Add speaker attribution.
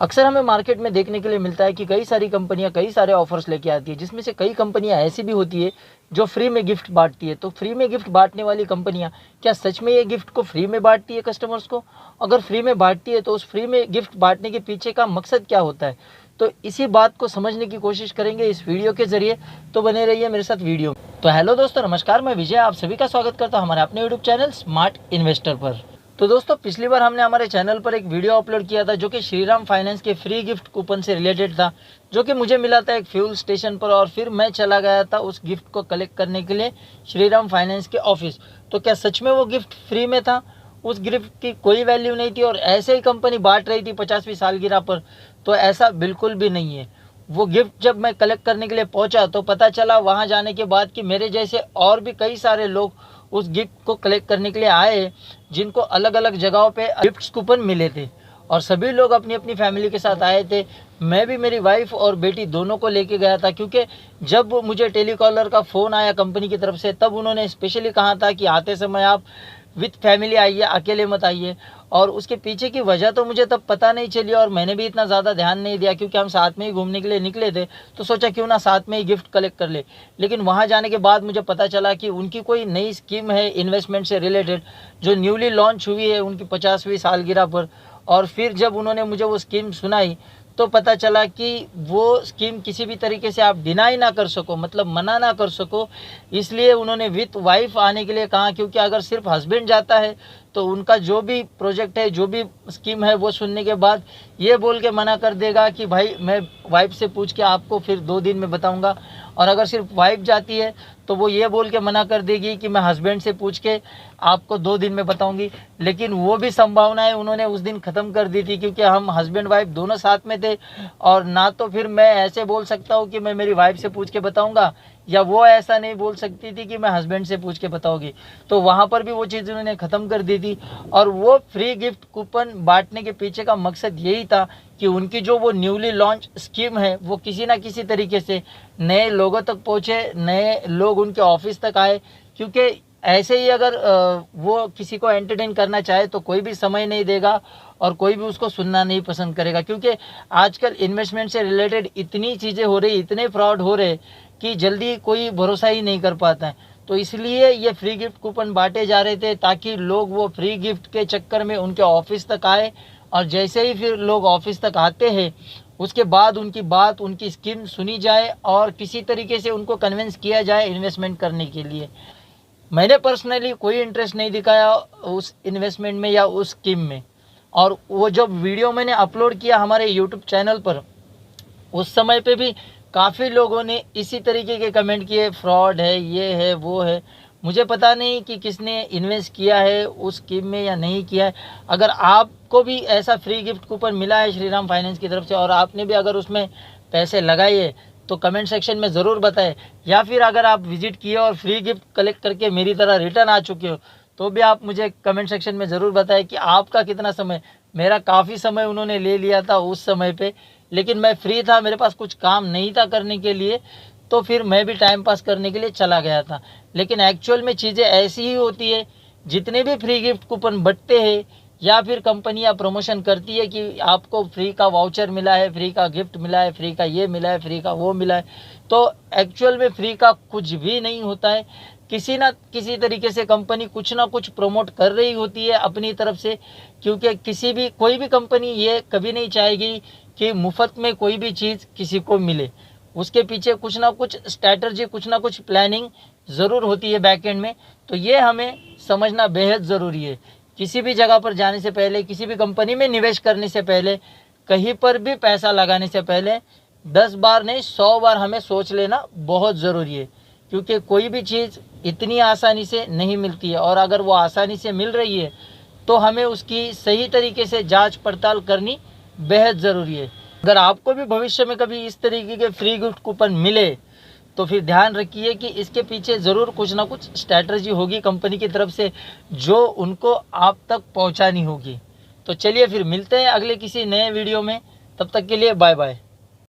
Speaker 1: अक्सर हमें मार्केट में देखने के लिए मिलता है कि कई सारी कंपनियां कई सारे ऑफर्स लेके आती है, जिसमें से कई कंपनियां ऐसी भी होती है जो फ्री में गिफ्ट बांटती है। तो फ्री में गिफ्ट बांटने वाली कंपनियां क्या सच में ये गिफ्ट को फ्री में बांटती है कस्टमर्स को? अगर फ्री में बांटती है तो उस फ्री में गिफ्ट बांटने के पीछे का मकसद क्या होता है? तो इसी बात को समझने की कोशिश करेंगे इस वीडियो के जरिए। तो बने रहिए मेरे साथ वीडियो में। तो हेलो दोस्तों, नमस्कार, मैं विजय आप सभी का स्वागत करता हूं हमारे अपने यूट्यूब चैनल स्मार्ट इन्वेस्टर पर। तो दोस्तों, पिछली बार हमने हमारे चैनल पर एक वीडियो अपलोड किया था जो कि श्रीराम फाइनेंस के फ्री गिफ्ट कूपन से रिलेटेड था, जो कि मुझे मिला था एक फ्यूल स्टेशन पर, और फिर मैं चला गया था उस गिफ्ट को कलेक्ट करने के लिए श्रीराम फाइनेंस के ऑफिस। तो क्या सच में वो गिफ्ट फ्री में था? उस गिफ्ट की कोई वैल्यू नहीं थी और ऐसे ही कंपनी बांट रही थी 50वीं सालगिरह पर? तो ऐसा बिल्कुल भी नहीं है। वो गिफ्ट जब मैं कलेक्ट करने के लिए पहुंचा तो पता चला वहां जाने के बाद कि मेरे जैसे और भी कई सारे लोग उस गिफ्ट को कलेक्ट करने के लिए आए, जिनको अलग अलग जगहों पे गिफ्ट कूपन मिले थे, और सभी लोग अपनी अपनी फैमिली के साथ आए थे। मैं भी मेरी वाइफ और बेटी दोनों को लेके गया था, क्योंकि जब मुझे टेलीकॉलर का फ़ोन आया कंपनी की तरफ से, तब उन्होंने स्पेशली कहा था कि आते समय आप विथ फैमिली आइए, अकेले मत आइए। और उसके पीछे की वजह तो मुझे तब पता नहीं चली, और मैंने भी इतना ज़्यादा ध्यान नहीं दिया, क्योंकि हम साथ में ही घूमने के लिए निकले थे। तो सोचा क्यों ना साथ में ही गिफ्ट कलेक्ट कर ले। लेकिन वहाँ जाने के बाद मुझे पता चला कि उनकी कोई नई स्कीम है इन्वेस्टमेंट से रिलेटेड, जो न्यूली लॉन्च हुई है उनकी 50वीं सालगिरह पर। और फिर जब उन्होंने मुझे वो स्कीम सुनाई तो पता चला कि वो स्कीम किसी भी तरीके से आप डिनाई ना कर सको, मतलब मना ना कर सको। इसलिए उन्होंने विथ वाइफ आने के लिए कहा, क्योंकि अगर सिर्फ हस्बैंड जाता है तो उनका जो भी प्रोजेक्ट है, जो भी स्कीम है, वो सुनने के बाद ये बोल के मना कर देगा कि भाई मैं वाइफ से पूछ के आपको फिर 2 दिन में बताऊंगा। और अगर सिर्फ वाइफ जाती है तो वो ये बोल के मना कर देगी कि मैं हस्बैंड से पूछ के आपको 2 दिन में बताऊंगी। लेकिन वो भी संभावनाएं उन्होंने उस दिन ख़त्म कर दी थी, क्योंकि हम हस्बैंड वाइफ दोनों साथ में थे। और ना तो फिर मैं ऐसे बोल सकता हूँ कि मैं मेरी वाइफ से पूछ के बताऊंगा, या वो ऐसा नहीं बोल सकती थी कि मैं हस्बैंड से पूछ के बताऊंगी। तो वहाँ पर भी वो चीज़ उन्होंने ख़त्म कर दी थी। और वो फ्री गिफ्ट कूपन बांटने के पीछे का मकसद यही था कि उनकी जो वो न्यूली लॉन्च स्कीम है वो किसी ना किसी तरीके से नए लोगों तक पहुँचे, नए लोग उनके ऑफिस तक आए। क्योंकि ऐसे ही अगर वो किसी को एंटरटेन करना चाहे तो कोई भी समय नहीं देगा और कोई भी उसको सुनना नहीं पसंद करेगा, क्योंकि आजकल इन्वेस्टमेंट से रिलेटेड इतनी चीज़ें हो रही, इतने फ्रॉड हो रहे कि जल्दी कोई भरोसा ही नहीं कर पाता है। तो इसलिए ये फ्री गिफ्ट कूपन बांटे जा रहे थे, ताकि लोग वो फ्री गिफ्ट के चक्कर में उनके ऑफिस तक आए। और जैसे ही फिर लोग ऑफिस तक आते हैं, उसके बाद उनकी बात, उनकी स्कीम सुनी जाए और किसी तरीके से उनको कन्विंस किया जाए इन्वेस्टमेंट करने के लिए। मैंने पर्सनली कोई इंटरेस्ट नहीं दिखाया उस इन्वेस्टमेंट में या उस स्कीम में। और वो जब वीडियो मैंने अपलोड किया हमारे यूट्यूब चैनल पर, उस समय पे भी काफ़ी लोगों ने इसी तरीके के कमेंट किए, फ्रॉड है, ये है, वो है। मुझे पता नहीं कि किसने इन्वेस्ट किया है उस स्कीम में या नहीं किया है। अगर आपको भी ऐसा फ्री गिफ्ट कूपन मिला है श्रीराम फाइनेंस की तरफ से और आपने भी अगर उसमें पैसे लगाए तो कमेंट सेक्शन में ज़रूर बताएं। या फिर अगर आप विजिट किए और फ्री गिफ्ट कलेक्ट करके मेरी तरह रिटर्न आ चुके हो तो भी आप मुझे कमेंट सेक्शन में ज़रूर बताएं कि आपका कितना समय, मेरा काफ़ी समय उन्होंने ले लिया था उस समय पे, लेकिन मैं फ्री था, मेरे पास कुछ काम नहीं था करने के लिए, तो फिर मैं भी टाइम पास करने के लिए चला गया था। लेकिन एक्चुअल में चीज़ें ऐसी ही होती है। जितने भी फ्री गिफ्ट कूपन बंटते हैं या फिर कंपनियां प्रमोशन करती है कि आपको फ्री का वाउचर मिला है, फ्री का गिफ्ट मिला है, फ्री का ये मिला है, फ्री का वो मिला है, तो एक्चुअल में फ्री का कुछ भी नहीं होता है। किसी ना किसी तरीके से कंपनी कुछ ना कुछ प्रमोट कर रही होती है अपनी तरफ से, क्योंकि कोई भी कंपनी ये कभी नहीं चाहेगी कि मुफ्त में कोई भी चीज़ किसी को मिले। उसके पीछे कुछ ना कुछ स्ट्रैटेजी, कुछ ना कुछ प्लानिंग ज़रूर होती है बैक एंड में। तो ये हमें समझना बेहद ज़रूरी है। किसी भी जगह पर जाने से पहले, किसी भी कंपनी में निवेश करने से पहले, कहीं पर भी पैसा लगाने से पहले 10 बार नहीं 100 बार हमें सोच लेना बहुत ज़रूरी है। क्योंकि कोई भी चीज़ इतनी आसानी से नहीं मिलती है, और अगर वो आसानी से मिल रही है तो हमें उसकी सही तरीके से जांच पड़ताल करनी बेहद ज़रूरी है। अगर आपको भी भविष्य में कभी इस तरीके के फ्री गिफ्ट कूपन मिले तो फिर ध्यान रखिए कि इसके पीछे ज़रूर कुछ ना कुछ स्ट्रैटेजी होगी कंपनी की तरफ से, जो उनको आप तक पहुंचानी होगी। तो चलिए फिर मिलते हैं अगले किसी नए वीडियो में। तब तक के लिए बाय बाय।